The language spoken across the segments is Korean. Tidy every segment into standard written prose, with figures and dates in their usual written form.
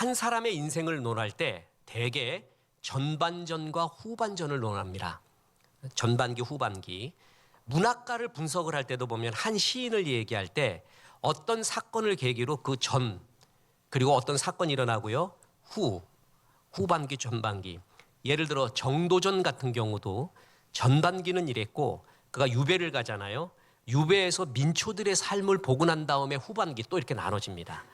한 사람의 인생을 논할 때 대개 전반전과 후반전을 논합니다. 전반기, 후반기. 문학가를 분석을 할 때도 보면 한 시인을 얘기할 때 어떤 사건을 계기로 그 전, 그리고 어떤 사건이 일어나고요. 후반기, 전반기. 예를 들어 정도전 같은 경우도 전반기는 이랬고 그가 유배를 가잖아요. 유배에서 민초들의 삶을 보고 난 다음에 후반기 또 이렇게 나눠집니다.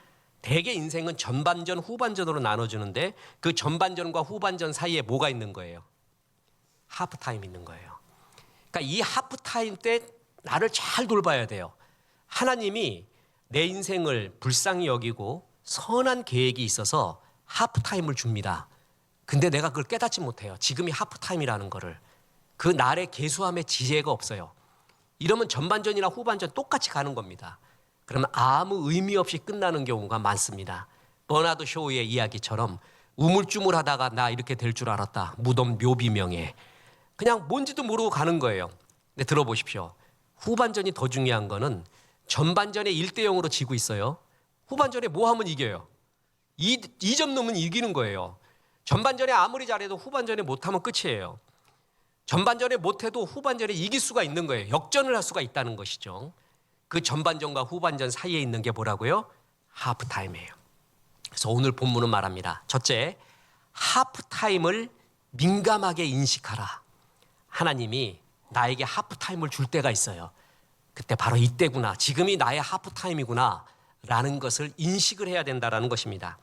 대개 인생은 전반전, 후반전으로 나눠주는데 그 전반전과 후반전 사이에 뭐가 있는 거예요? 하프타임 있는 거예요. 그러니까 이 하프타임 때 나를 잘 돌봐야 돼요. 하나님이 내 인생을 불쌍히 여기고 선한 계획이 있어서 하프타임을 줍니다. 근데 내가 그걸 깨닫지 못해요. 지금이 하프타임이라는 거를. 그 날의 계수함의 지혜가 없어요. 이러면 전반전이나 후반전 똑같이 가는 겁니다. 그러면 아무 의미 없이 끝나는 경우가 많습니다. 버나드 쇼우의 이야기처럼 우물쭈물하다가 나 이렇게 될 줄 알았다. 무덤 묘비명에. 그냥 뭔지도 모르고 가는 거예요. 근데 들어보십시오. 후반전이 더 중요한 거는 전반전에 1대0으로 지고 있어요. 후반전에 뭐 하면 이겨요? 2점 넣으면 이기는 거예요. 전반전에 아무리 잘해도 후반전에 못하면 끝이에요. 전반전에 못해도 후반전에 이길 수가 있는 거예요. 역전을 할 수가 있다는 것이죠. 그 전반전과 후반전 사이에 있는 게 뭐라고요? 하프타임이에요. 그래서 오늘 본문은 말합니다. 첫째, 하프타임을 민감하게 인식하라. 하나님이 나에게 하프타임을 줄 때가 있어요. 그때 바로 이때구나. 지금이 나의 하프타임이구나. 라는 것을 인식을 해야 된다는 것입니다.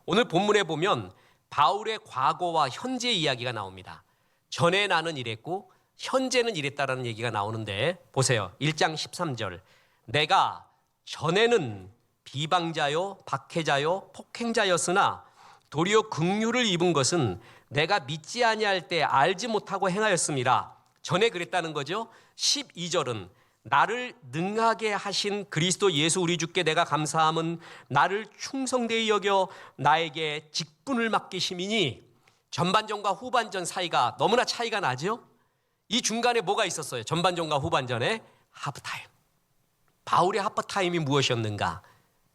오늘 본문에 보면 바울의 과거와 현재의 이야기가 나옵니다. 전에 나는 이랬고 현재는 이랬다라는 얘기가 나오는데 보세요. 1장 13절. 내가 전에는 비방자요 박해자요 폭행자였으나 도리어 긍휼을 입은 것은 내가 믿지 아니할 때 알지 못하고 행하였음이라. 전에 그랬다는 거죠. 12절은 나를 능하게 하신 그리스도 예수 우리 주께 내가 감사함은 나를 충성되이 여겨 나에게 직분을 맡기심이니. 전반전과 후반전 사이가 너무나 차이가 나죠. 이 중간에 뭐가 있었어요? 전반전과 후반전에 하프타임. 바울의 하프타임이 무엇이었는가?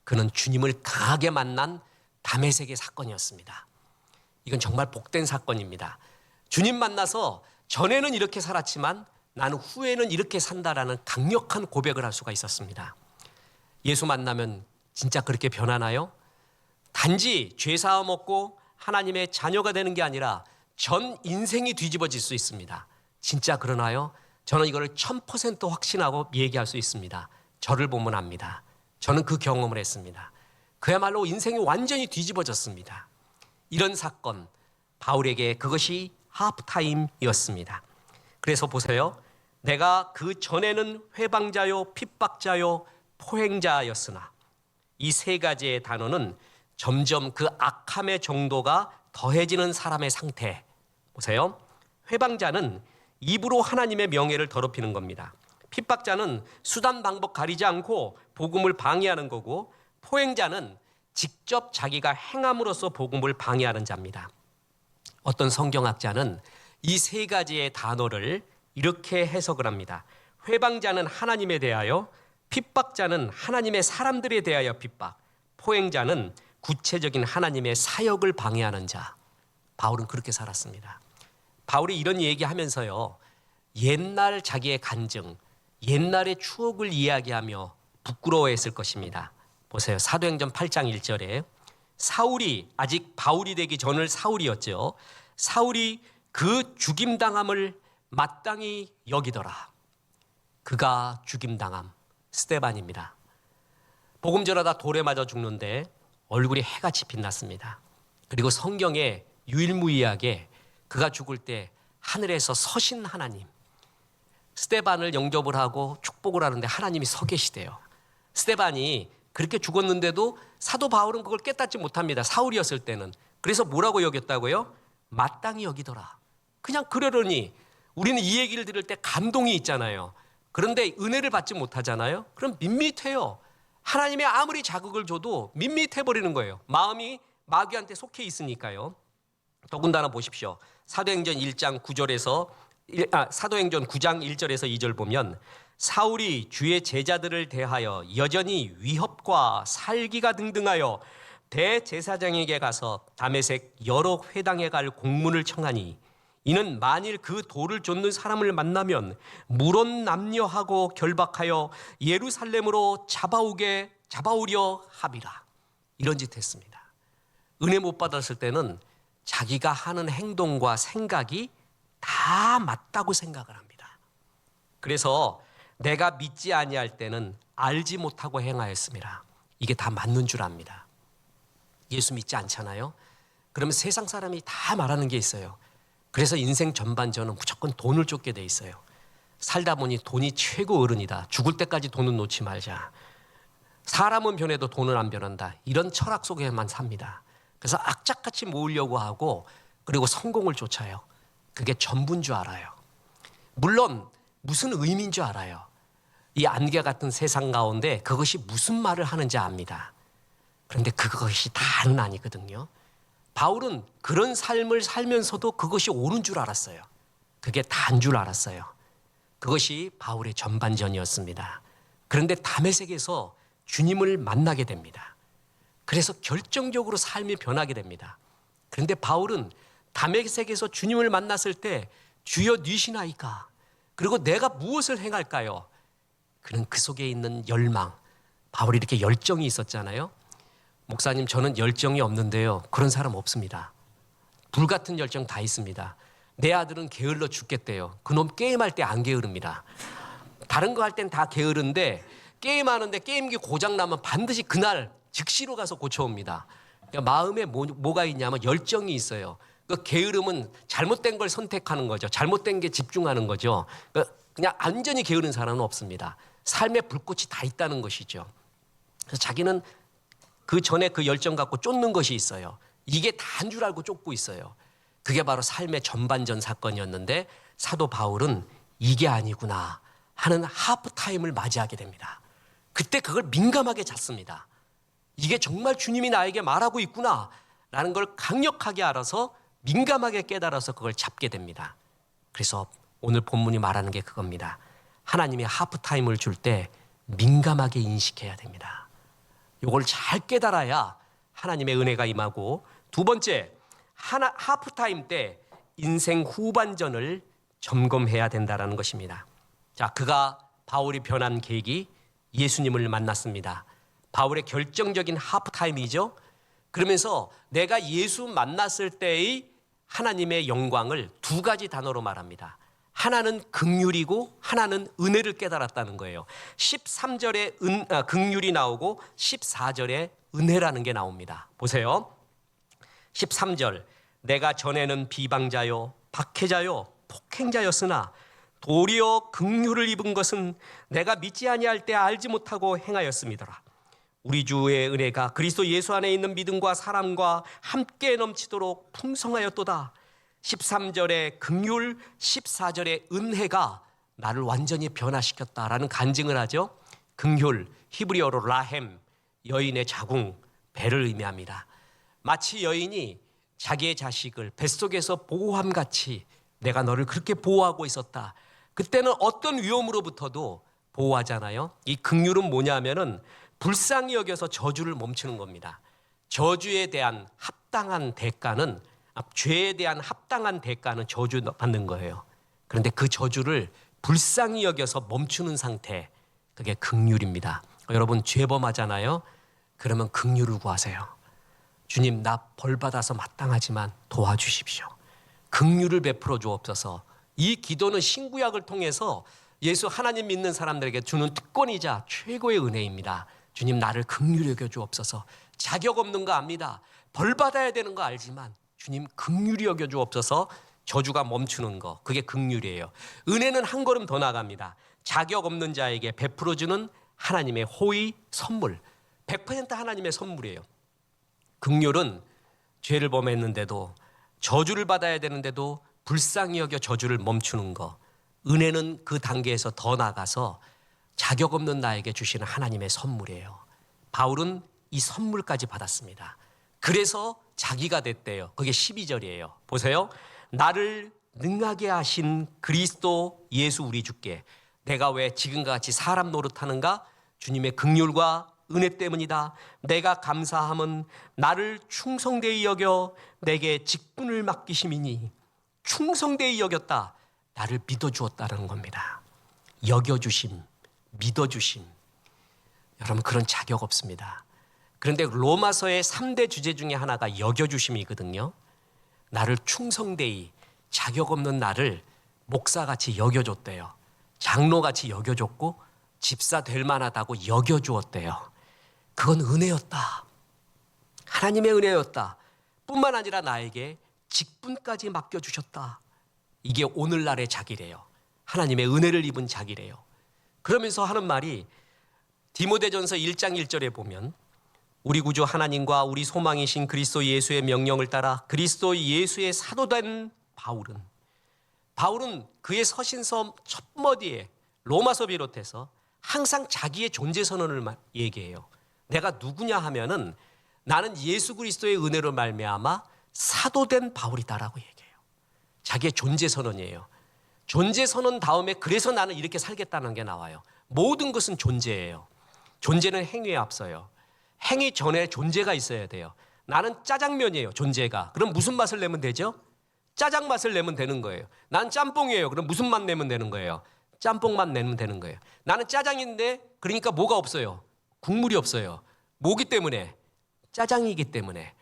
그는 주님을 강하게 만난 다메섹의 사건이었습니다. 이건 정말 복된 사건입니다. 주님 만나서 전에는 이렇게 살았지만 나는 후에는 이렇게 산다라는 강력한 고백을 할 수가 있었습니다. 예수 만나면 진짜 그렇게 변하나요? 단지 죄사함 없고 하나님의 자녀가 되는 게 아니라 전 인생이 뒤집어질 수 있습니다. 진짜 그러나요? 저는 이걸 1000% 확신하고 얘기할 수 있습니다. 저를 보면 압니다. 저는 그 경험을 했습니다. 그야말로 인생이 완전히 뒤집어졌습니다. 이런 사건, 바울에게 그것이 하프타임이었습니다. 그래서 보세요. 내가 그 전에는 회방자요, 핍박자요, 포행자였으나 이 세 가지의 단어는 점점 그 악함의 정도가 더해지는 사람의 상태. 보세요. 회방자는 입으로 하나님의 명예를 더럽히는 겁니다. 핍박자는 수단 방법 가리지 않고 복음을 방해하는 거고, 포행자는 직접 자기가 행함으로써 복음을 방해하는 자입니다. 어떤 성경학자는 이 세 가지의 단어를 이렇게 해석을 합니다. 회방자는 하나님에 대하여, 핍박자는 하나님의 사람들에 대하여 핍박, 포행자는 구체적인 하나님의 사역을 방해하는 자. 바울은 그렇게 살았습니다. 바울이 이런 얘기하면서요, 옛날 자기의 간증, 옛날의 추억을 이야기하며 부끄러워했을 것입니다. 보세요. 사도행전 8장 1절에 사울이, 아직 바울이 되기 전을 사울이었죠. 사울이 그 죽임당함을 마땅히 여기더라. 그가 죽임당함, 스데반입니다. 복음 전하다 돌에 맞아 죽는데 얼굴이 해같이 빛났습니다. 그리고 성경에 유일무이하게 그가 죽을 때 하늘에서 서신 하나님, 스데반을 영접을 하고 축복을 하는데 하나님이 서 계시대요. 스데반이 그렇게 죽었는데도 사도 바울은 그걸 깨닫지 못합니다. 사울이었을 때는. 그래서 뭐라고 여겼다고요? 마땅히 여기더라. 그냥 그러려니 우리는 이 얘기를 들을 때 감동이 있잖아요. 그런데 은혜를 받지 못하잖아요. 그럼 밋밋해요. 하나님의 아무리 자극을 줘도 밋밋해버리는 거예요. 마음이 마귀한테 속해 있으니까요. 더군다나 보십시오. 사도행전 9장 1절에서 2절 보면 사울이 주의 제자들을 대하여 여전히 위협과 살기가 등등하여 대제사장에게 가서 다메섹 여러 회당에 갈 공문을 청하니 이는 만일 그 돌을 쫓는 사람을 만나면 물론 남녀하고 결박하여 예루살렘으로 잡아오려 함이라. 이런 짓 했습니다. 은혜 못 받았을 때는 자기가 하는 행동과 생각이 다 맞다고 생각을 합니다. 그래서 내가 믿지 아니할 때는 알지 못하고 행하였습니다. 이게 다 맞는 줄 압니다. 예수 믿지 않잖아요. 그러면 세상 사람이 다 말하는 게 있어요. 그래서 인생 전반전은 무조건 돈을 쫓게 돼 있어요. 살다 보니 돈이 최고 어른이다. 죽을 때까지 돈은 놓지 말자. 사람은 변해도 돈은 안 변한다. 이런 철학 속에만 삽니다. 그래서 악착같이 모으려고 하고 그리고 성공을 쫓아요. 그게 전부인 줄 알아요. 물론 무슨 의미인 줄 알아요. 이 안개 같은 세상 가운데 그것이 무슨 말을 하는지 압니다. 그런데 그것이 다는 아니거든요. 바울은 그런 삶을 살면서도 그것이 옳은 줄 알았어요. 그게 다인 줄 알았어요. 그것이 바울의 전반전이었습니다. 그런데 다메섹에서 주님을 만나게 됩니다. 그래서 결정적으로 삶이 변하게 됩니다. 그런데 바울은 다메섹에서 주님을 만났을 때 주여 니시나이까? 그리고 내가 무엇을 행할까요? 그는 그 속에 있는 열망, 바울이 이렇게 열정이 있었잖아요. 목사님 저는 열정이 없는데요. 그런 사람 없습니다. 불같은 열정 다 있습니다. 내 아들은 게을러 죽겠대요. 그놈 게임할 때 안 게으릅니다. 다른 거 할 땐 다 게으른데 게임하는데 게임기 고장나면 반드시 그날 즉시로 가서 고쳐옵니다. 그러니까 마음에 뭐가 있냐면 열정이 있어요. 그 게으름은 잘못된 걸 선택하는 거죠. 잘못된 게 집중하는 거죠. 그냥 완전히 게으른 사람은 없습니다. 삶에 불꽃이 다 있다는 것이죠. 그래서 자기는 그 전에 그 열정 갖고 쫓는 것이 있어요. 이게 다인 줄 알고 쫓고 있어요. 그게 바로 삶의 전반전 사건이었는데 사도 바울은 이게 아니구나 하는 하프타임을 맞이하게 됩니다. 그때 그걸 민감하게 잡습니다. 이게 정말 주님이 나에게 말하고 있구나 라는 걸 강력하게 알아서 민감하게 깨달아서 그걸 잡게 됩니다. 그래서 오늘 본문이 말하는 게 그겁니다. 하나님이 하프타임을 줄 때 민감하게 인식해야 됩니다. 이걸 잘 깨달아야 하나님의 은혜가 임하고, 두 번째, 하프타임 때 인생 후반전을 점검해야 된다는 것입니다. 자, 바울이 변한 계기, 예수님을 만났습니다. 바울의 결정적인 하프타임이죠. 그러면서 내가 예수 만났을 때의 하나님의 영광을 두 가지 단어로 말합니다. 하나는 긍휼이고 하나는 은혜를 깨달았다는 거예요. 13절에 긍휼이 나오고 14절에 은혜라는 게 나옵니다. 보세요. 13절, 내가 전에는 비방자요 박해자요 폭행자였으나 도리어 긍휼을 입은 것은 내가 믿지 아니할 때 알지 못하고 행하였음이더라. 우리 주의 은혜가 그리스도 예수 안에 있는 믿음과 사랑과 함께 넘치도록 풍성하였도다. 13절의 긍휼, 14절의 은혜가 나를 완전히 변화시켰다라는 간증을 하죠. 긍휼, 히브리어로 라햄, 여인의 자궁, 배를 의미합니다. 마치 여인이 자기의 자식을 뱃속에서 보호함같이 내가 너를 그렇게 보호하고 있었다. 그때는 어떤 위험으로부터도 보호하잖아요. 이 긍휼은 뭐냐면은 불쌍히 여겨서 저주를 멈추는 겁니다. 저주에 대한 합당한 대가는, 죄에 대한 합당한 대가는 저주 받는 거예요. 그런데 그 저주를 불쌍히 여겨서 멈추는 상태, 그게 긍휼입니다. 여러분 죄범하잖아요. 그러면 긍휼을 구하세요. 주님, 나 벌 받아서 마땅하지만 도와주십시오. 긍휼을 베풀어 주옵소서. 이 기도는 신구약을 통해서 예수 하나님 믿는 사람들에게 주는 특권이자 최고의 은혜입니다. 주님, 나를 긍휼히 여겨 주옵소서. 자격 없는 거 압니다. 벌 받아야 되는 거 알지만 주님 긍휼히 여겨 주옵소서. 저주가 멈추는 거, 그게 긍휼이에요. 은혜는 한 걸음 더 나갑니다. 자격 없는 자에게 베풀어 주는 하나님의 호의 선물, 100% 하나님의 선물이에요. 긍휼은 죄를 범했는데도, 저주를 받아야 되는데도 불쌍히 여겨 저주를 멈추는 거. 은혜는 그 단계에서 더 나가서 자격 없는 나에게 주시는 하나님의 선물이에요. 바울은 이 선물까지 받았습니다. 그래서 자기가 됐대요. 그게 12절이에요. 보세요. 나를 능하게 하신 그리스도 예수 우리 주께 내가 왜 지금과 같이 사람 노릇하는가? 주님의 긍휼과 은혜 때문이다. 내가 감사함은 나를 충성되이 여겨 내게 직분을 맡기심이니. 충성되이 여겼다. 나를 믿어주었다는 겁니다. 여겨주심, 믿어주심. 여러분, 그런 자격 없습니다. 그런데 로마서의 3대 주제 중에 하나가 여겨주심이거든요. 나를 충성되이, 자격 없는 나를 목사같이 여겨줬대요. 장로같이 여겨줬고 집사 될 만하다고 여겨주었대요. 그건 은혜였다. 하나님의 은혜였다. 뿐만 아니라 나에게 직분까지 맡겨주셨다. 이게 오늘날의 자기래요. 하나님의 은혜를 입은 자기래요. 그러면서 하는 말이 디모데전서 1장 1절에 보면 우리 구주 하나님과 우리 소망이신 그리스도 예수의 명령을 따라 그리스도 예수의 사도된 바울은 그의 서신서 첫머리에 로마서 비롯해서 항상 자기의 존재 선언을 얘기해요. 내가 누구냐 하면은 나는 예수 그리스도의 은혜로 말미암아 사도된 바울이다라고 얘기해요. 자기의 존재 선언이에요. 존재 선언 다음에 그래서 나는 이렇게 살겠다는 게 나와요. 모든 것은 존재예요. 존재는 행위에 앞서요. 행위 전에 존재가 있어야 돼요. 나는 짜장면이에요, 존재가. 그럼 무슨 맛을 내면 되죠? 짜장 맛을 내면 되는 거예요. 난 짬뽕이에요. 그럼 무슨 맛 내면 되는 거예요? 짬뽕 맛 내면 되는 거예요. 나는 짜장인데 그러니까 뭐가 없어요? 국물이 없어요. 뭐기 때문에? 짜장이기 때문에.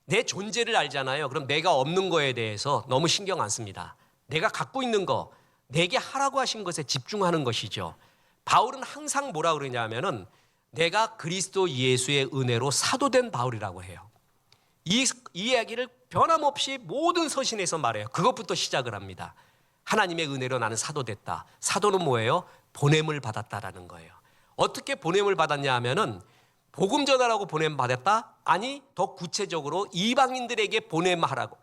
내 존재를 알잖아요. 그럼 내가 없는 거에 대해서 너무 신경 안 씁니다. 내가 갖고 있는 거, 내게 하라고 하신 것에 집중하는 것이죠. 바울은 항상 뭐라 그러냐면은 내가 그리스도 예수의 은혜로 사도된 바울이라고 해요. 이 이야기를 변함없이 모든 서신에서 말해요. 그것부터 시작을 합니다. 하나님의 은혜로 나는 사도됐다. 사도는 뭐예요? 보냄을 받았다라는 거예요. 어떻게 보냄을 받았냐 하면은 복음 전하라고 보냄 받았다? 아니, 더 구체적으로 이방인들에게 보냄하라고,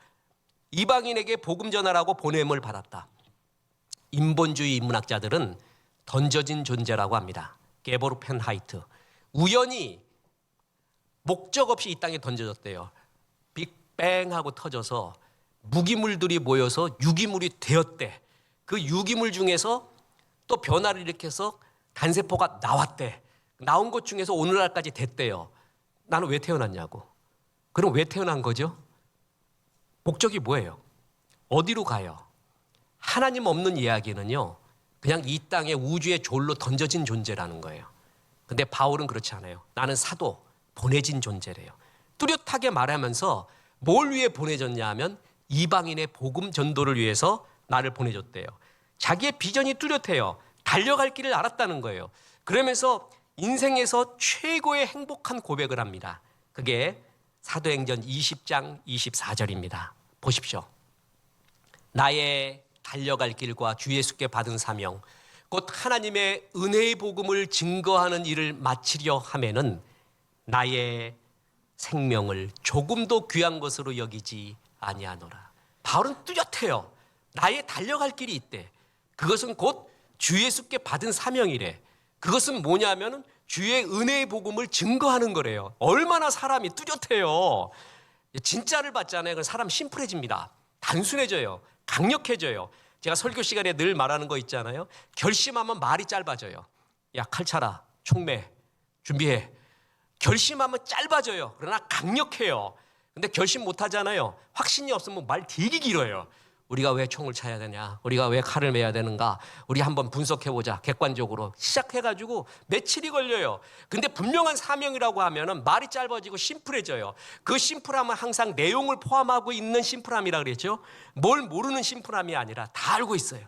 이방인에게 복음 전하라고 보냄을 받았다. 인본주의 인문학자들은 던져진 존재라고 합니다. 게보르펜하이트. 우연히 목적 없이 이 땅에 던져졌대요. 빅뱅 하고 터져서 무기물들이 모여서 유기물이 되었대. 그 유기물 중에서 또 변화를 일으켜서 단세포가 나왔대. 나온 것 중에서 오늘날까지 됐대요. 나는 왜 태어났냐고. 그럼 왜 태어난 거죠? 목적이 뭐예요? 어디로 가요? 하나님 없는 이야기는요, 그냥 이 땅에 우주의 졸로 던져진 존재라는 거예요. 근데 바울은 그렇지 않아요. 나는 사도, 보내진 존재래요. 뚜렷하게 말하면서 뭘 위해 보내졌냐 하면 이방인의 복음 전도를 위해서 나를 보내줬대요. 자기의 비전이 뚜렷해요. 달려갈 길을 알았다는 거예요. 그러면서 인생에서 최고의 행복한 고백을 합니다. 그게 사도행전 20장 24절입니다. 보십시오. 나의 달려갈 길과 주 예수께 받은 사명, 곧 하나님의 은혜의 복음을 증거하는 일을 마치려 하면은 나의 생명을 조금도 귀한 것으로 여기지 아니하노라. 바울은 뚜렷해요. 나의 달려갈 길이 있대. 그것은 곧 주 예수께 받은 사명이래. 그것은 뭐냐면은 주의 은혜의 복음을 증거하는 거래요. 얼마나 사람이 뚜렷해요. 진짜를 받잖아요. 그럼 사람 심플해집니다. 단순해져요. 강력해져요. 제가 설교 시간에 늘 말하는 거 있잖아요. 결심하면 말이 짧아져요. 야, 칼 차라. 총매. 준비해. 결심하면 짧아져요. 그러나 강력해요. 근데 결심 못 하잖아요. 확신이 없으면 말 되게 길어요. 우리가 왜 총을 차야 되냐? 우리가 왜 칼을 매야 되는가? 우리 한번 분석해보자. 객관적으로. 시작해가지고 며칠이 걸려요. 근데 분명한 사명이라고 하면은 말이 짧아지고 심플해져요. 그 심플함은 항상 내용을 포함하고 있는 심플함이라 그랬죠. 뭘 모르는 심플함이 아니라 다 알고 있어요.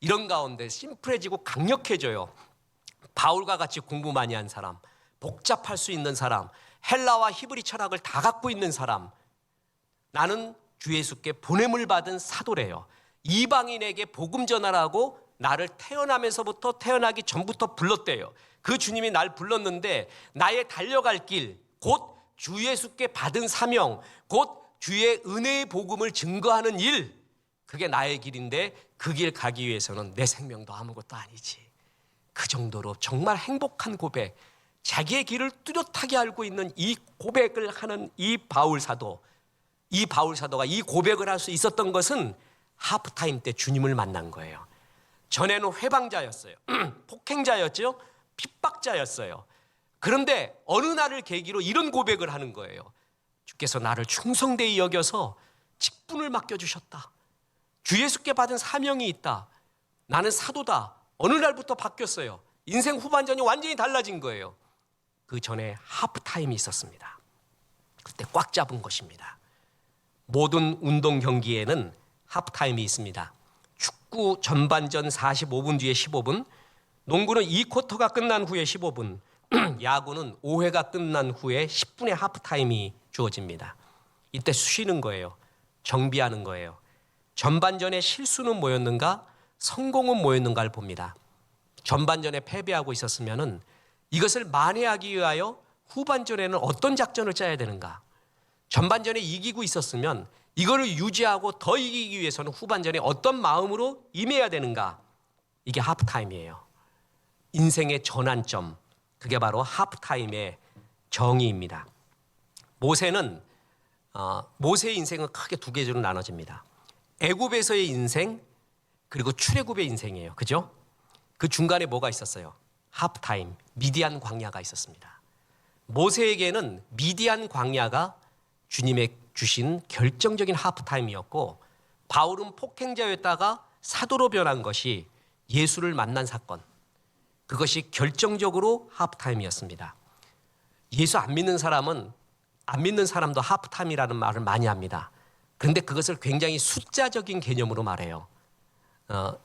이런 가운데 심플해지고 강력해져요. 바울과 같이 공부 많이 한 사람, 복잡할 수 있는 사람, 헬라와 히브리 철학을 다 갖고 있는 사람, 나는 주 예수께 보냄을 받은 사도래요. 이방인에게 복음 전하라고 나를 태어나면서부터 태어나기 전부터 불렀대요. 그 주님이 날 불렀는데 나의 달려갈 길, 곧 주 예수께 받은 사명, 곧 주의 은혜의 복음을 증거하는 일, 그게 나의 길인데 그 길 가기 위해서는 내 생명도 아무것도 아니지. 그 정도로 정말 행복한 고백, 자기의 길을 뚜렷하게 알고 있는 이 고백을 하는 이 바울 사도가 이 고백을 할 수 있었던 것은 하프타임 때 주님을 만난 거예요. 전에는 회방자였어요. 폭행자였죠. 핍박자였어요. 그런데 어느 날을 계기로 이런 고백을 하는 거예요. 주께서 나를 충성되이 여겨서 직분을 맡겨주셨다. 주 예수께 받은 사명이 있다. 나는 사도다. 어느 날부터 바뀌었어요. 인생 후반전이 완전히 달라진 거예요. 그 전에 하프타임이 있었습니다. 그때 꽉 잡은 것입니다. 모든 운동 경기에는 하프타임이 있습니다. 축구 전반전 45분 뒤에 15분, 농구는 2쿼터가 끝난 후에 15분, 야구는 5회가 끝난 후에 10분의 하프타임이 주어집니다. 이때 쉬는 거예요. 정비하는 거예요. 전반전에 실수는 뭐였는가, 성공은 뭐였는가를 봅니다. 전반전에 패배하고 있었으면은 이것을 만회하기 위하여 후반전에는 어떤 작전을 짜야 되는가? 전반전에 이기고 있었으면 이거를 유지하고 더 이기기 위해서는 후반전에 어떤 마음으로 임해야 되는가? 이게 하프타임이에요. 인생의 전환점, 그게 바로 하프타임의 정의입니다. 모세의 인생은 크게 두 계절로 나눠집니다. 애굽에서의 인생, 그리고 출애굽의 인생이에요. 그죠? 그 중간에 뭐가 있었어요? 하프타임, 미디안 광야가 있었습니다. 모세에게는 미디안 광야가 주님의 주신 결정적인 하프타임이었고, 바울은 폭행자였다가 사도로 변한 것이 예수를 만난 사건, 그것이 결정적으로 하프타임이었습니다. 예수 안 믿는 사람도 하프타임이라는 말을 많이 합니다. 그런데 그것을 굉장히 숫자적인 개념으로 말해요.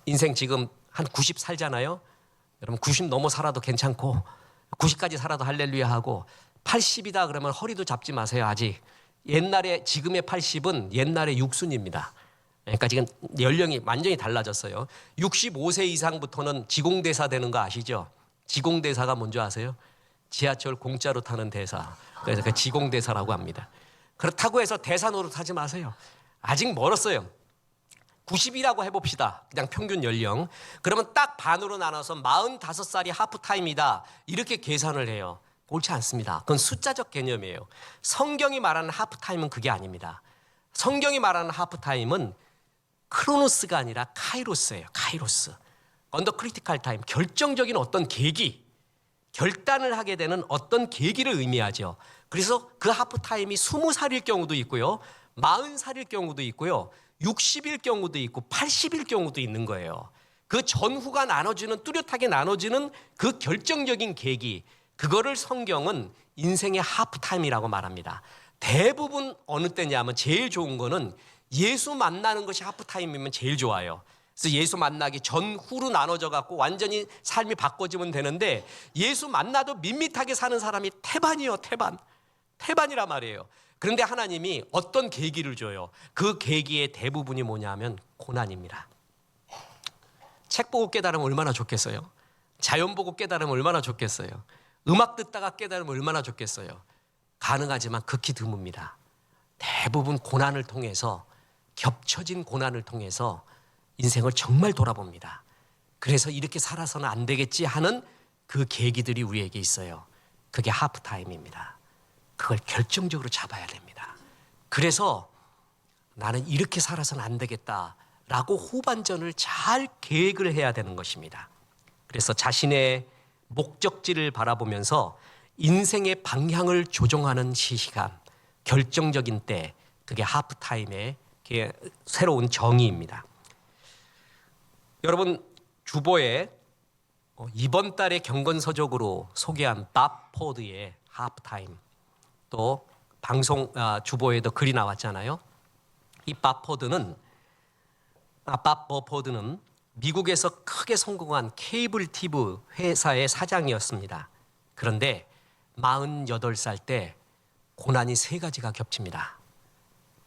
인생 지금 한 90 살잖아요. 여러분 90 넘어 살아도 괜찮고 90까지 살아도 할렐루야 하고, 80이다 그러면 허리도 잡지 마세요. 아직 지금의 80은 옛날의 육순입니다. 그러니까 지금 연령이 완전히 달라졌어요. 65세 이상부터는 지공대사 되는 거 아시죠? 지공대사가 뭔지 아세요? 지하철 공짜로 타는 대사. 그래서 그 지공대사라고 합니다. 그렇다고 해서 대사 노릇하지 마세요. 아직 멀었어요. 90이라고 해봅시다. 그냥 평균 연령. 그러면 딱 반으로 나눠서 45살이 하프타임이다. 이렇게 계산을 해요. 옳지 않습니다. 그건 숫자적 개념이에요. 성경이 말하는 하프타임은 그게 아닙니다. 성경이 말하는 하프타임은 크로노스가 아니라 카이로스예요. 카이로스. 언더 크리티컬 타임, 결정적인 어떤 계기, 결단을 하게 되는 어떤 계기를 의미하죠. 그래서 그 하프타임이 20살일 경우도 있고요, 40살일 경우도 있고요, 60일 경우도 있고 80일 경우도 있는 거예요. 그 전후가 나눠지는, 뚜렷하게 나눠지는 그 결정적인 계기, 그거를 성경은 인생의 하프타임이라고 말합니다. 대부분 어느 때냐면 제일 좋은 거는 예수 만나는 것이 하프타임이면 제일 좋아요. 그래서 예수 만나기 전후로 나눠져 갖고 완전히 삶이 바꿔지면 되는데, 예수 만나도 밋밋하게 사는 사람이 태반이요. 태반이란 말이에요. 그런데 하나님이 어떤 계기를 줘요. 그 계기의 대부분이 뭐냐면 고난입니다. 책 보고 깨달으면 얼마나 좋겠어요. 자연 보고 깨달으면 얼마나 좋겠어요. 음악 듣다가 깨달으면 얼마나 좋겠어요. 가능하지만 극히 드뭅니다. 대부분 고난을 통해서, 겹쳐진 고난을 통해서 인생을 정말 돌아봅니다. 그래서 이렇게 살아서는 안 되겠지 하는 그 계기들이 우리에게 있어요. 그게 하프타임입니다. 그걸 결정적으로 잡아야 됩니다. 그래서 나는 이렇게 살아서는 안 되겠다라고 후반전을 잘 계획을 해야 되는 것입니다. 그래서 자신의 목적지를 바라보면서 인생의 방향을 조정하는 시간, 결정적인 때, 그게 하프타임의 새로운 정의입니다. 여러분, 주보에 이번 달에 경건서적으로 소개한 밥 포드의 하프타임, 또 방송 주보에도 글이 나왔잖아요. 이 밥 버포드는 미국에서 크게 성공한 케이블 TV 회사의 사장이었습니다. 그런데 48살 때 고난이 3가지가 겹칩니다.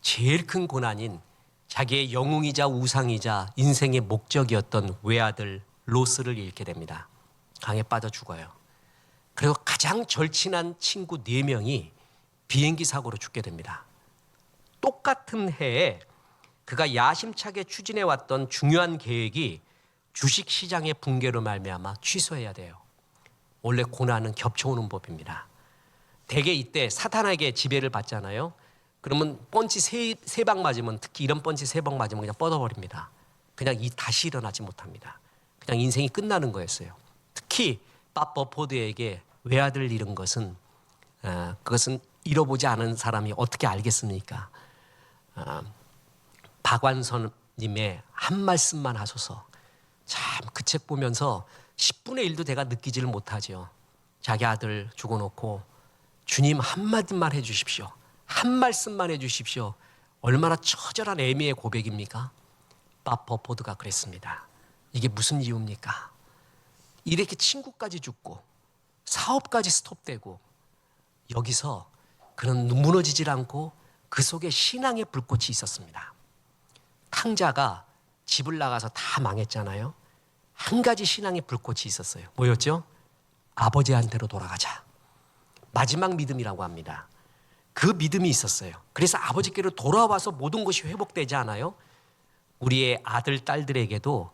제일 큰 고난인 자기의 영웅이자 우상이자 인생의 목적이었던 외아들 로스를 잃게 됩니다. 강에 빠져 죽어요. 그리고 가장 절친한 친구 4명이 비행기 사고로 죽게 됩니다. 똑같은 해에 그가 야심차게 추진해왔던 중요한 계획이 주식시장의 붕괴로 말미암아 취소해야 돼요. 원래 고난은 겹쳐오는 법입니다. 대개 이때 사탄에게 지배를 받잖아요. 그러면 펀치 3방 맞으면, 특히 이런 펀치 3방 맞으면 그냥 뻗어버립니다. 그냥 다시 일어나지 못합니다. 그냥 인생이 끝나는 거였어요. 특히 밥 버포드에게 외아들 잃은 것은 그것은 잃어보지 않은 사람이 어떻게 알겠습니까? 박완선님의 한 말씀만 하소서. 참 그 책 보면서 10분의 1도 내가 느끼지를 못하죠. 자기 아들 죽어놓고 주님 한마디만 해주십시오. 한 말씀만 해주십시오. 얼마나 처절한 애미의 고백입니까? 밥 버포드가 그랬습니다. 이게 무슨 이유입니까? 이렇게 친구까지 죽고 사업까지 스톱되고 여기서 그는 무너지질 않고 그 속에 신앙의 불꽃이 있었습니다. 탕자가 집을 나가서 다 망했잖아요. 한 가지 신앙의 불꽃이 있었어요. 뭐였죠? 아버지한테로 돌아가자. 마지막 믿음이라고 합니다. 그 믿음이 있었어요. 그래서 아버지께로 돌아와서 모든 것이 회복되지 않아요? 우리의 아들, 딸들에게도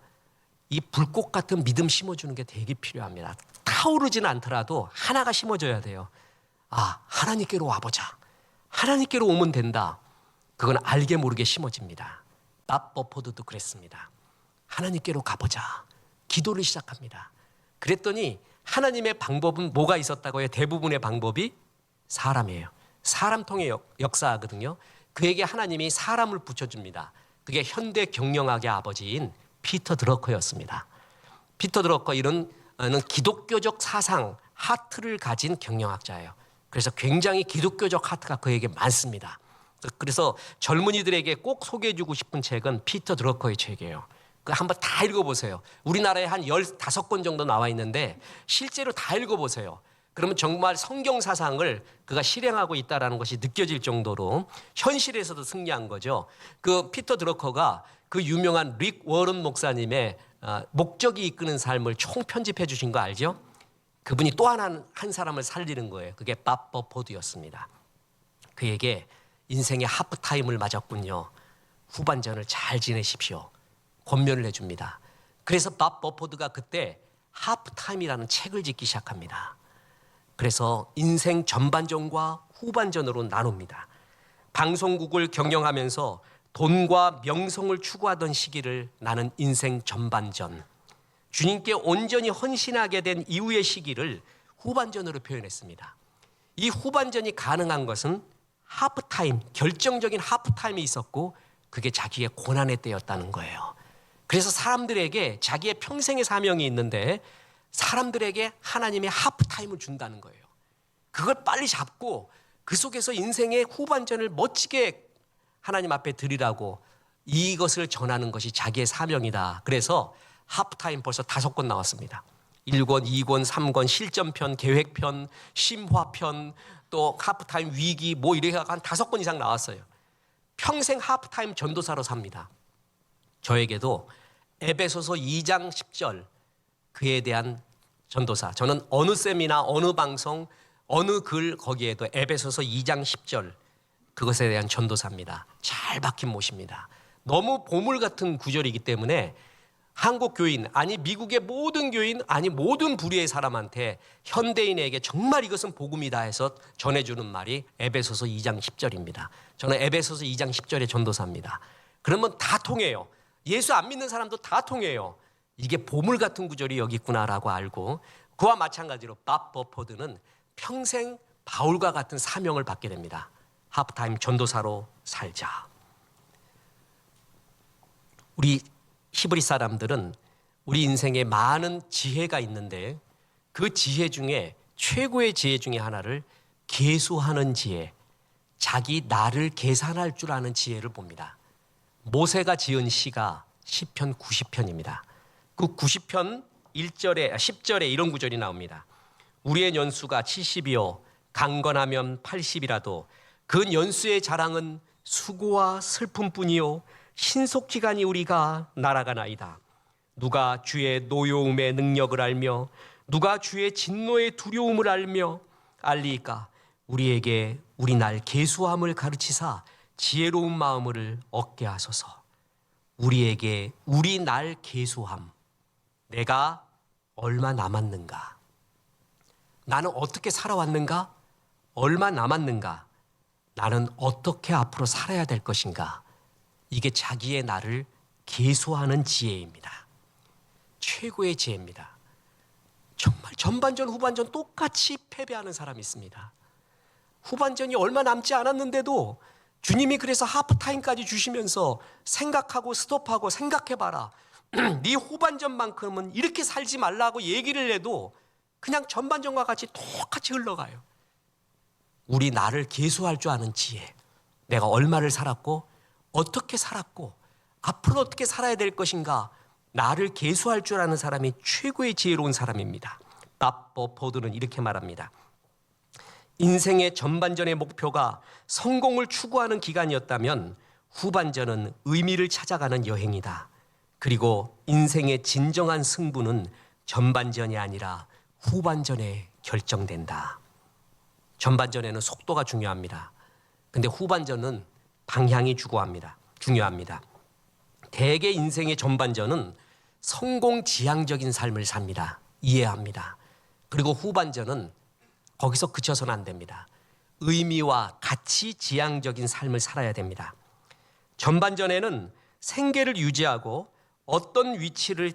이 불꽃 같은 믿음 심어주는 게 되게 필요합니다. 타오르지는 않더라도 하나가 심어져야 돼요. 하나님께로 와보자. 하나님께로 오면 된다. 그건 알게 모르게 심어집니다. 밥 버포드도 그랬습니다. 하나님께로 가보자. 기도를 시작합니다. 그랬더니 하나님의 방법은 뭐가 있었다고요? 대부분의 방법이 사람이에요. 사람 통해 역사하거든요. 그에게 하나님이 사람을 붙여줍니다. 그게 현대 경영학의 아버지인 피터 드러커였습니다. 피터 드러커 이런 기독교적 사상 하트를 가진 경영학자예요. 그래서 굉장히 기독교적 하트가 그에게 많습니다. 그래서 젊은이들에게 꼭 소개해주고 싶은 책은 피터 드러커의 책이에요. 한번 다 읽어보세요. 우리나라에 한 15권 정도 나와 있는데 실제로 다 읽어보세요. 그러면 정말 성경 사상을 그가 실행하고 있다는 것이 느껴질 정도로 현실에서도 승리한 거죠. 그 피터 드러커가 그 유명한 릭 워런 목사님의 목적이 이끄는 삶을 총편집해 주신 거 알죠? 그분이 또 한 사람을 살리는 거예요. 그게 밥 버포드였습니다. 그에게 인생의 하프타임을 맞았군요. 후반전을 잘 지내십시오. 권면을 해줍니다. 그래서 밥 버포드가 그때 하프타임이라는 책을 짓기 시작합니다. 그래서 인생 전반전과 후반전으로 나눕니다. 방송국을 경영하면서 돈과 명성을 추구하던 시기를 나는 인생 전반전, 주님께 온전히 헌신하게 된 이후의 시기를 후반전으로 표현했습니다. 이 후반전이 가능한 것은 하프타임, 결정적인 하프타임이 있었고 그게 자기의 고난의 때였다는 거예요. 그래서 사람들에게 자기의 평생의 사명이 있는데 사람들에게 하나님의 하프타임을 준다는 거예요. 그걸 빨리 잡고 그 속에서 인생의 후반전을 멋지게 하나님 앞에 드리라고 이것을 전하는 것이 자기의 사명이다. 그래서 하프타임 벌써 5권 나왔습니다. 1권, 2권, 3권, 실전편, 계획편, 심화편, 또 하프타임 위기 뭐 이렇게 한 5권 이상 나왔어요. 평생 하프타임 전도사로 삽니다. 저에게도 에베소서 2장 10절 그에 대한 전도사. 저는 어느 세미나 어느 방송 어느 글 거기에도 에베소서 2장 10절 그것에 대한 전도사입니다. 잘 박힌 못입니다. 너무 보물 같은 구절이기 때문에 한국 교인 아니 미국의 모든 교인 아니 모든 부류의 사람한테 현대인에게 정말 이것은 복음이다 해서 전해주는 말이 에베소서 2장 10절입니다. 저는 에베소서 2장 10절의 전도사입니다. 그러면 다 통해요. 예수 안 믿는 사람도 다 통해요. 이게 보물 같은 구절이 여기 있구나라고 알고 그와 마찬가지로 밥 버포드는 평생 바울과 같은 사명을 받게 됩니다. 하프타임 전도사로 살자. 우리 히브리 사람들은 우리 인생에 많은 지혜가 있는데 그 지혜 중에 최고의 지혜 중에 하나를 계수하는 지혜, 자기 나를 계산할 줄 아는 지혜를 봅니다. 모세가 지은 시가 시편 90편입니다. 그 90편 1절에 10절에 이런 구절이 나옵니다. 우리의 연수가 70이요 강건하면 80이라도 그 연수의 자랑은 수고와 슬픔뿐이요 신속기간이 우리가 날아가나이다. 누가 주의 노여움의 능력을 알며 누가 주의 진노의 두려움을 알며 알리까. 우리에게 우리 날 계수함을 가르치사 지혜로운 마음을 얻게 하소서. 우리에게 우리 날 계수함. 내가 얼마 남았는가? 나는 어떻게 살아왔는가? 얼마 남았는가? 나는 어떻게 앞으로 살아야 될 것인가? 이게 자기의 나를 계수하는 지혜입니다. 최고의 지혜입니다. 정말 전반전 후반전 똑같이 패배하는 사람이 있습니다. 후반전이 얼마 남지 않았는데도 주님이 그래서 하프타임까지 주시면서 생각하고 스톱하고 생각해봐라. 네 후반전만큼은 이렇게 살지 말라고 얘기를 해도 그냥 전반전과 같이 똑같이 흘러가요. 우리 나를 계수할 줄 아는 지혜, 내가 얼마를 살았고 어떻게 살았고 앞으로 어떻게 살아야 될 것인가, 나를 계수할 줄 아는 사람이 최고의 지혜로운 사람입니다. 밥 버포드는 이렇게 말합니다. 인생의 전반전의 목표가 성공을 추구하는 기간이었다면 후반전은 의미를 찾아가는 여행이다. 그리고 인생의 진정한 승부는 전반전이 아니라 후반전에 결정된다. 전반전에는 속도가 중요합니다. 근데 후반전은 방향이 중요합니다. 대개 인생의 전반전은 성공지향적인 삶을 삽니다. 이해합니다. 그리고 후반전은 거기서 그쳐서는 안 됩니다. 의미와 가치 지향적인 삶을 살아야 됩니다. 전반전에는 생계를 유지하고 어떤 위치를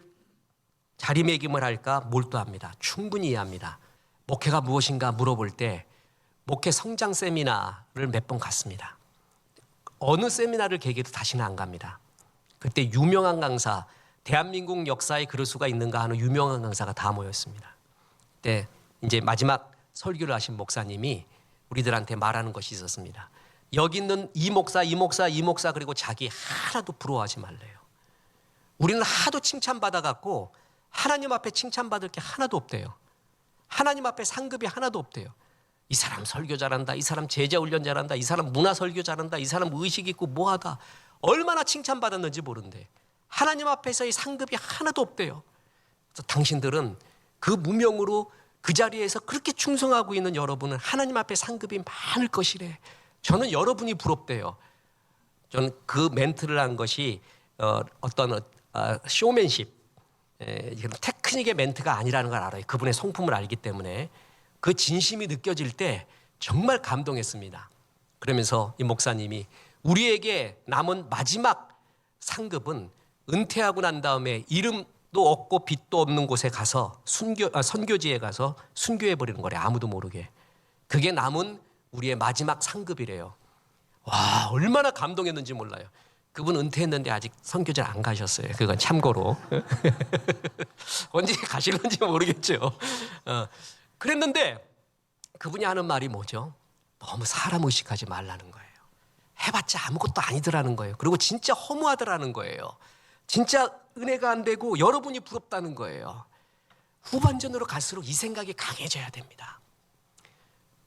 자리매김을 할까 몰두합니다. 충분히 이해합니다. 목회가 무엇인가 물어볼 때 목회 성장 세미나를 몇 번 갔습니다. 어느 세미나를 계기로 다시는 안 갑니다. 그때 유명한 강사, 대한민국 역사에 그럴 수가 있는가 하는 유명한 강사가 다 모였습니다. 그때 이제 마지막 설교를 하신 목사님이 우리들한테 말하는 것이 있었습니다. 여기 있는 이 목사 그리고 자기 하나도 부러워하지 말래요. 우리는 하도 칭찬받아갖고 하나님 앞에 칭찬받을 게 하나도 없대요. 하나님 앞에 상급이 하나도 없대요. 이 사람 설교 잘한다, 이 사람 제자 훈련 잘한다, 이 사람 문화 설교 잘한다, 이 사람 의식 있고 뭐하다. 얼마나 칭찬받았는지 모른대. 하나님 앞에서의 상급이 하나도 없대요. 그래서 당신들은 그 무명으로 그 자리에서 그렇게 충성하고 있는 여러분은 하나님 앞에 상급이 많을 것이래. 저는 여러분이 부럽대요. 저는 그 멘트를 한 것이 어떤 쇼맨십, 테크닉의 멘트가 아니라는 걸 알아요. 그분의 성품을 알기 때문에 그 진심이 느껴질 때 정말 감동했습니다. 그러면서 이 목사님이 우리에게 남은 마지막 상급은 은퇴하고 난 다음에 이름도 없고 빚도 없는 곳에 가서 선교지에 가서 순교해버리는 거래. 아무도 모르게. 그게 남은 우리의 마지막 상급이래요. 와, 얼마나 감동했는지 몰라요. 그분 은퇴했는데 아직 선교지를 안 가셨어요. 그건 참고로. 언제 가실런지 모르겠죠. 그랬는데 그분이 하는 말이 뭐죠? 너무 사람 의식하지 말라는 거예요. 해봤자 아무것도 아니더라는 거예요. 그리고 진짜 허무하더라는 거예요. 진짜 은혜가 안 되고 여러분이 부럽다는 거예요. 후반전으로 갈수록 이 생각이 강해져야 됩니다.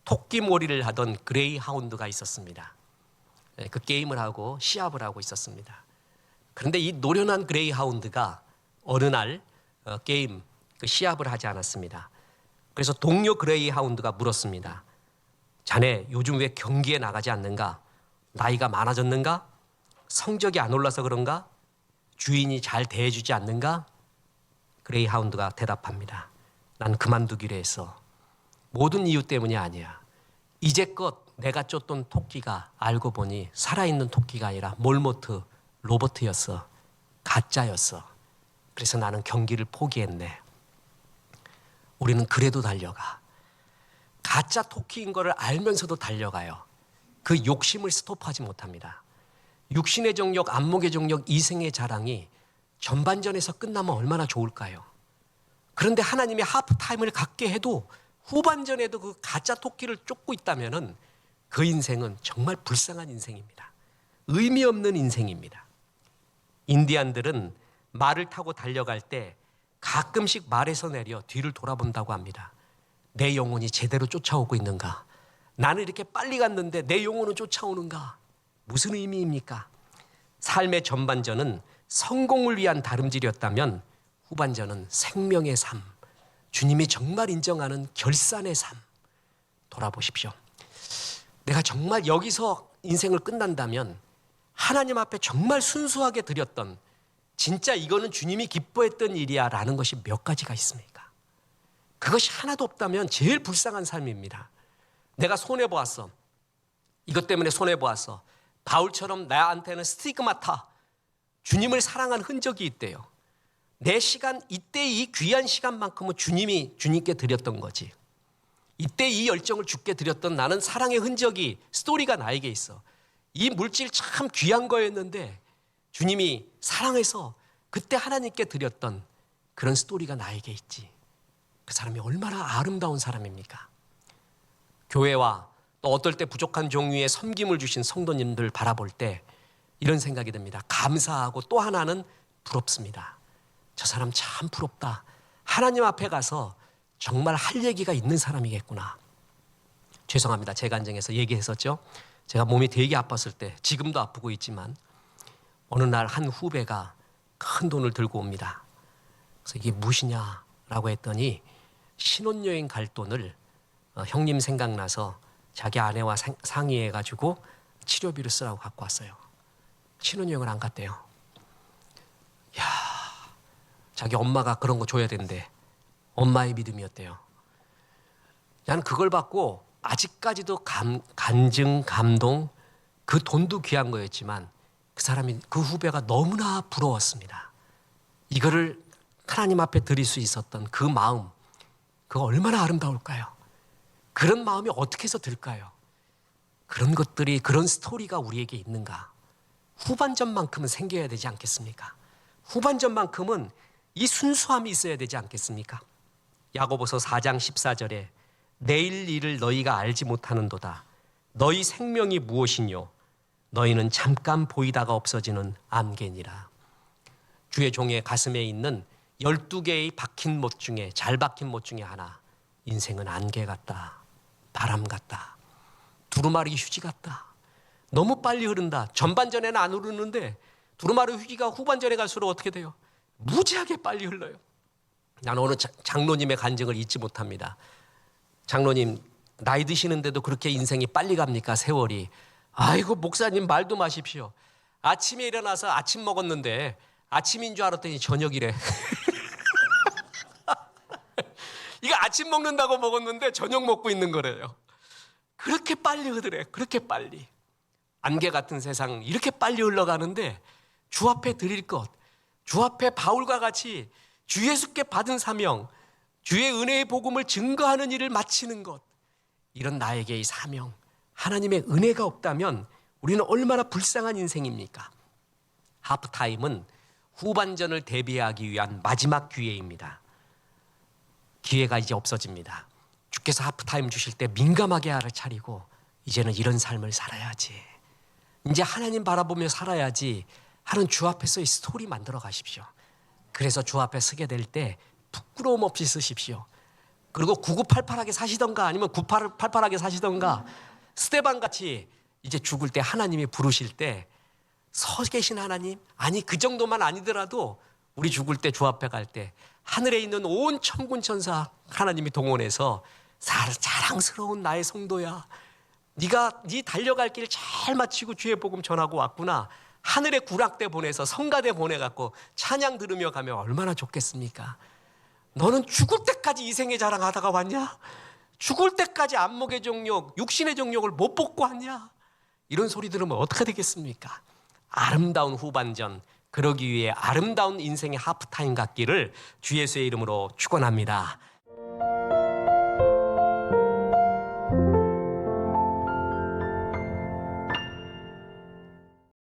토끼몰이를 하던 그레이 하운드가 있었습니다. 그 게임을 하고 시합을 하고 있었습니다. 그런데 이 노련한 그레이 하운드가 어느 날 게임 그 시합을 하지 않았습니다. 그래서 동료 그레이 하운드가 물었습니다. 자네 요즘 왜 경기에 나가지 않는가? 나이가 많아졌는가? 성적이 안 올라서 그런가? 주인이 잘 대해주지 않는가? 그레이 하운드가 대답합니다. 난 그만두기로 했어. 모든 이유 때문이 아니야. 이제껏 내가 쫓던 토끼가 알고 보니 살아있는 토끼가 아니라 몰모트 로버트였어. 가짜였어. 그래서 나는 경기를 포기했네. 우리는 그래도 달려가. 가짜 토끼인 거를 알면서도 달려가요. 그 욕심을 스톱하지 못합니다. 육신의 정력, 안목의 정력, 이생의 자랑이 전반전에서 끝나면 얼마나 좋을까요? 그런데 하나님이 하프타임을 갖게 해도 후반전에도 그 가짜 토끼를 쫓고 있다면은 그 인생은 정말 불쌍한 인생입니다. 의미 없는 인생입니다. 인디안들은 말을 타고 달려갈 때 가끔씩 말에서 내려 뒤를 돌아본다고 합니다. 내 영혼이 제대로 쫓아오고 있는가? 나는 이렇게 빨리 갔는데 내 영혼은 쫓아오는가? 무슨 의미입니까? 삶의 전반전은 성공을 위한 다름질이었다면 후반전은 생명의 삶, 주님이 정말 인정하는 결산의 삶. 돌아보십시오. 내가 정말 여기서 인생을 끝난다면 하나님 앞에 정말 순수하게 드렸던, 진짜 이거는 주님이 기뻐했던 일이야 라는 것이 몇 가지가 있습니까? 그것이 하나도 없다면 제일 불쌍한 삶입니다. 내가 손해보았어. 이것 때문에 손해보았어. 바울처럼 나한테는 스티그마타, 주님을 사랑한 흔적이 있대요. 내 시간, 이때 이 귀한 시간만큼은 주님께 드렸던 거지. 이때 이 열정을 주께 드렸던 나는 사랑의 흔적이, 스토리가 나에게 있어. 이 물질 참 귀한 거였는데 주님이 사랑해서 그때 하나님께 드렸던 그런 스토리가 나에게 있지. 그 사람이 얼마나 아름다운 사람입니까? 교회와 또 어떨 때 부족한 종류의 섬김을 주신 성도님들 바라볼 때 이런 생각이 듭니다. 감사하고 또 하나는 부럽습니다. 저 사람 참 부럽다. 하나님 앞에 가서 정말 할 얘기가 있는 사람이겠구나. 죄송합니다. 제 간증에서 얘기했었죠. 제가 몸이 되게 아팠을 때, 지금도 아프고 있지만 어느 날 한 후배가 큰 돈을 들고 옵니다. 그래서 이게 무엇이냐라고 했더니 신혼여행 갈 돈을 형님 생각나서 자기 아내와 상의해가지고 치료비를 쓰라고 갖고 왔어요. 신혼여행을 안 갔대요. 야, 자기 엄마가 그런 거 줘야 된대. 엄마의 믿음이었대요. 난 그걸 받고 아직까지도 간증, 감동, 그 돈도 귀한 거였지만 그 후배가 너무나 부러웠습니다. 이거를 하나님 앞에 드릴 수 있었던 그 마음, 그거 얼마나 아름다울까요? 그런 마음이 어떻게 해서 들까요? 그런 것들이, 그런 스토리가 우리에게 있는가? 후반전만큼은 생겨야 되지 않겠습니까? 후반전만큼은 이 순수함이 있어야 되지 않겠습니까? 야고보서 4장 14절에 내일 일을 너희가 알지 못하는도다. 너희 생명이 무엇이뇨? 너희는 잠깐 보이다가 없어지는 안개니라. 주의 종의 가슴에 있는 12개의 박힌 못 중에, 잘 박힌 못 중에 하나. 인생은 안개 같다. 바람 같다. 두루마리 휴지 같다. 너무 빨리 흐른다. 전반전에는 안 흐르는데 두루마리 휴지가 후반전에 갈수록 어떻게 돼요? 무지하게 빨리 흘러요. 나는 어느 장로님의 간증을 잊지 못합니다. 장로님, 나이 드시는데도 그렇게 인생이 빨리 갑니까? 세월이. 아이고, 목사님 말도 마십시오. 아침에 일어나서 아침 먹었는데 아침인 줄 알았더니 저녁이래. 이거 아침 먹는다고 먹었는데 저녁 먹고 있는 거래요. 그렇게 빨리 흐르래. 그렇게 빨리. 안개 같은 세상 이렇게 빨리 흘러가는데 주 앞에 드릴 것, 주 앞에 바울과 같이 주 예수께 받은 사명, 주의 은혜의 복음을 증거하는 일을 마치는 것, 이런 나에게의 사명, 하나님의 은혜가 없다면 우리는 얼마나 불쌍한 인생입니까? 하프타임은 후반전을 대비하기 위한 마지막 기회입니다. 기회가 이제 없어집니다. 주께서 하프타임 주실 때 민감하게 알아차리고 이제는 이런 삶을 살아야지, 이제 하나님 바라보며 살아야지 하는 주 앞에서의 스토리 만들어 가십시오. 그래서 주 앞에 서게 될 때 부끄러움 없이 쓰십시오. 그리고 9988하게 사시던가 아니면 9888하게 사시던가, 스데반같이 이제 죽을 때 하나님이 부르실 때 서 계신 하나님, 아니 그 정도만 아니더라도 우리 죽을 때 주 앞에 갈 때 하늘에 있는 온 천군 천사 하나님이 동원해서 자랑스러운 나의 성도야, 네가 네 달려갈 길 잘 마치고 주의 복음 전하고 왔구나. 하늘에 구락대 보내서 성가대 보내갖고 찬양 들으며 가면 얼마나 좋겠습니까? 너는 죽을 때까지 이생의 자랑하다가 왔냐? 죽을 때까지 안목의 정욕, 육신의 정욕을 못 벗고 왔냐? 이런 소리 들으면 어떻게 되겠습니까? 아름다운 후반전, 그러기 위해 아름다운 인생의 하프타임 갖기를 주 예수의 이름으로 축원합니다.